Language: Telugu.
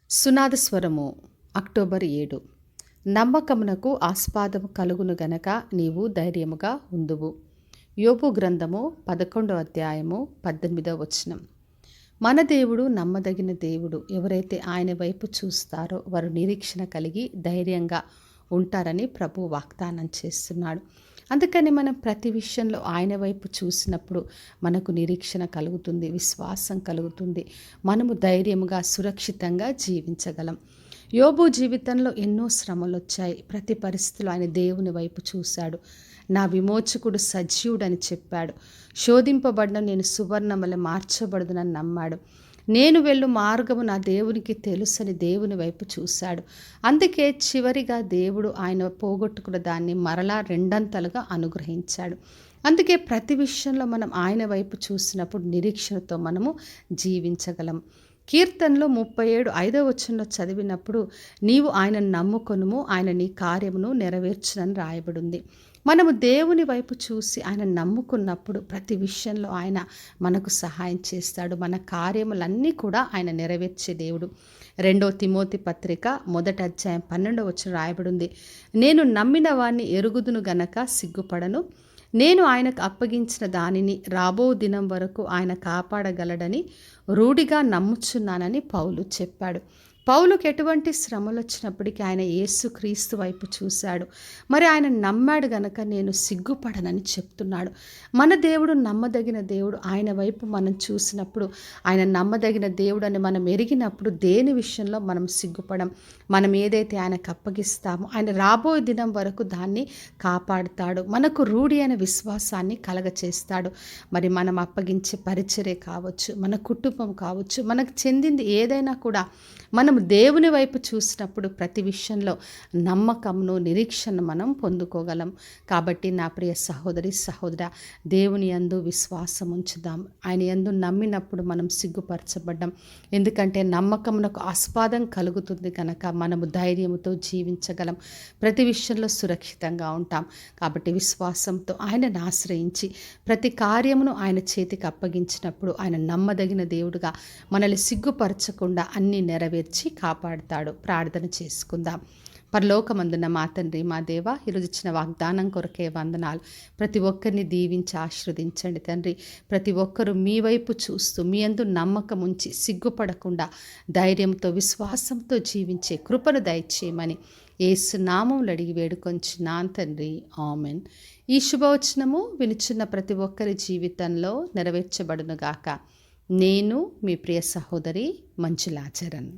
సునాద స్వరము అక్టోబర్ 7. నమ్మకమునకు ఆస్పాదము కలుగును గనక నీవు ధైర్యముగా ఉందువు. యోబు గ్రంథము 11వ అధ్యాయము 18వ వచనం. మన దేవుడు నమ్మదగిన దేవుడు. ఎవరైతే ఆయన వైపు చూస్తారో వారు నిరీక్షణ కలిగి ధైర్యంగా ఉంటారని ప్రభు వాగ్దానం చేస్తున్నాడు. అందుకని మనం ప్రతి విషయంలో ఆయన వైపు చూసినప్పుడు మనకు నిరీక్షణ కలుగుతుంది, విశ్వాసం కలుగుతుంది. మనము ధైర్యముగా సురక్షితంగా జీవించగలం. యోబు జీవితంలో ఎన్నో శ్రమలు వచ్చాయి. ప్రతి పరిస్థితిలో ఆయన దేవుని వైపు చూశాడు. నా విమోచకుడు సజీవుడని చెప్పాడు. శోధింపబడిన నేను సువర్ణమల మార్చబడదునని నమ్మాడు. నేను వెళ్ళు మార్గము నా దేవునికి తెలుసని దేవుని వైపు చూశాడు. అందుకే చివరిగా దేవుడు ఆయన పోగొట్టుకున్న దాన్ని మరలా రెండంతలుగా అనుగ్రహించాడు. అందుకే ప్రతి విషయంలో మనం ఆయన వైపు చూసినప్పుడు నిరీక్షణతో మనము జీవించగలం. కీర్తనలో 37:5 వచనంలో చదివినప్పుడు నీవు ఆయనను నమ్ముకొనుము, ఆయన నీ కార్యమును నెరవేర్చునని రాయబడింది. మనము దేవుని వైపు చూసి ఆయన నమ్ముకున్నప్పుడు ప్రతి విషయంలో ఆయన మనకు సహాయం చేస్తాడు. మన కార్యములన్నీ కూడా ఆయన నెరవేర్చే దేవుడు. 2 తిమోతి పత్రిక 1వ అధ్యాయం 12వ వచనం రాయబడింది. నేను నమ్మిన వాణ్ణి ఎరుగుదును గనక సిగ్గుపడను. నేను ఆయనకు అప్పగించిన దానిని రాబో దినం వరకు ఆయన కాపాడగలడని రూఢిగా నమ్ముచున్నానని పౌలు చెప్పాడు. పౌలుకు ఎటువంటి శ్రమలు వచ్చినప్పటికీ ఆయన యేసుక్రీస్తు వైపు చూశాడు. మరి ఆయన నమ్మాడు గనక నేను సిగ్గుపడనని చెప్తున్నాడు. మన దేవుడు నమ్మదగిన దేవుడు. ఆయన వైపు మనం చూసినప్పుడు ఆయన నమ్మదగిన దేవుడు అని మనం ఎరిగినప్పుడు దేని విషయంలో మనం సిగ్గుపడం. మనం ఏదైతే ఆయనకు అప్పగిస్తామో ఆయన రాబోయే దినం వరకు దాన్ని కాపాడుతాడు. మనకు రూఢి అయిన విశ్వాసాన్ని కలగచేస్తాడు. మరి మనం అప్పగించే పరిచర్య కావచ్చు, మన కుటుంబం కావచ్చు, మనకు చెందింది ఏదైనా కూడా మనం దేవుని వైపు చూసినప్పుడు ప్రతి విషయంలో నమ్మకంను, నిరీక్షణ మనం పొందుకోగలం. కాబట్టి నా ప్రియ సహోదరి సహోదర, దేవుని యందు విశ్వాసం ఉంచుదాం. ఆయన యందు నమ్మినప్పుడు మనం సిగ్గుపరచబడ్డాం. ఎందుకంటే నమ్మకమునకు ఆస్పాదం కలుగుతుంది కనుక మనము ధైర్యంతో జీవించగలం. ప్రతి విషయంలో సురక్షితంగా ఉంటాం. కాబట్టి విశ్వాసంతో ఆయనను ఆశ్రయించి ప్రతి కార్యమును ఆయన చేతికి అప్పగించినప్పుడు ఆయన నమ్మదగిన దేవుడుగా మనల్ని సిగ్గుపరచకుండా అన్నీ నెరవేర్చి కాపాడుతాడు. ప్రార్థన చేసుకుందాం. పరలోకమందున్న మా తండ్రి, మా దేవ, ఈరోజు ఇచ్చిన వాగ్దానం కొరకే వందనాలు. ప్రతి ఒక్కరిని దీవించి ఆశీర్వదించండి తండ్రి. ప్రతి ఒక్కరూ మీ వైపు చూస్తూ మీ యందు నమ్మకం ఉంచి సిగ్గుపడకుండా ధైర్యంతో విశ్వాసంతో జీవించే కృపను దయచేయమని యేసు నామములో అడిగి వేడుకొంచున్నాను తండ్రి. ఆమెన్. ఈ శుభవచనము వినుచున్న ప్రతి ఒక్కరి జీవితంలో నెరవేర్చబడునుగాక. నేను మీ ప్రియ సహోదరి మంజులాచరణ్.